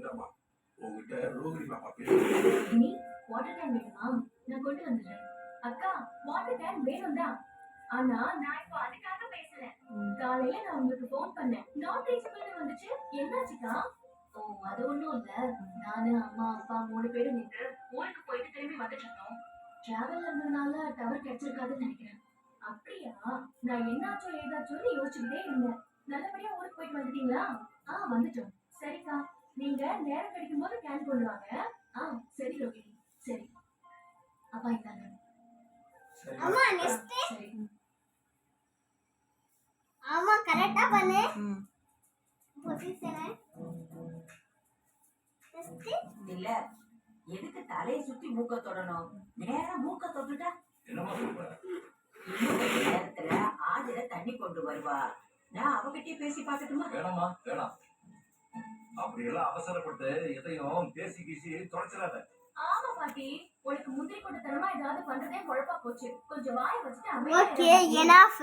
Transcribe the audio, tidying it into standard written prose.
இந்தாம்மா உங்ககிட்ட ரோகிணி பாப்பா பேசுறேன். நீ வாட்டர் கேன் வேணுமா? நான் கொண்டு வந்துடுறேன். அக்கா வாட்டர் கேன் வேணும் தான். ஆனா நான் இப்போ அதுக்காக பேசல. காலையில நான் உங்களுக்கு ஃபோன் பண்ணேன். நாட் ரீச்சபிள்னு வந்துச்சு. என்னாச்சுக்கா? ஓ அது ஒண்ணும் இல்ல. நானு அம்மா அப்பா 3 பேரும் நேத்து ஊருக்கு போயிட்டு திரும்பி வந்துட்டு இருந்தோம். டிராவல்ல இருந்ததுனால டவர் கிடைச்சிருக்காதுன்னு நினைக்கிறேன். அப்படியா? நான் என்னாச்சோ ஏதாச்சோன்னு யோசிச்சுக்கிட்டே இருந்தேன். நல்லபடியா ஊருக்கு போயிட்டு வந்துட்டீங்களா? வந்துட்டோம். சரிக்கா, நீங்க நேரம் கிடைக்கும் போது கேன் கொண்டு வாங்க. சரி ரோகிணி. சரி அப்பா இந்தாங்க. அம்மா நெக்ஸ்ட் சரி அம்மா கரெக்ட்டா பண்ணு பொசிஷனை நெக்ஸ்ட் இல்ல எதுக்கு தலையை சுத்தி மூக்க தொடணும்? நேரா மூக்க தொட்டுட்டா என்னம்மா சொல்ற? இன்னும் கொஞ்ச நேரத்துல ஆதிர தண்ணி கொண்டு வருவா. நான் அவகிட்டயே பேசி பார்க்கட்டுமா? வேணாம்மா வேணாம். அப்படியெல்லாம் அவசரப்பட்டு எதையும் பேசி கீசி தொலைச்சிடாத. ஆமா பாட்டி, உனக்கு முந்திரி கொண்டு தரமா ஏதாவது பண்றதே குழப்பா போச்சு. கொஞ்சம் வாயை வச்சுட்டு ஓகே அமைதியா இரு. எனஃப்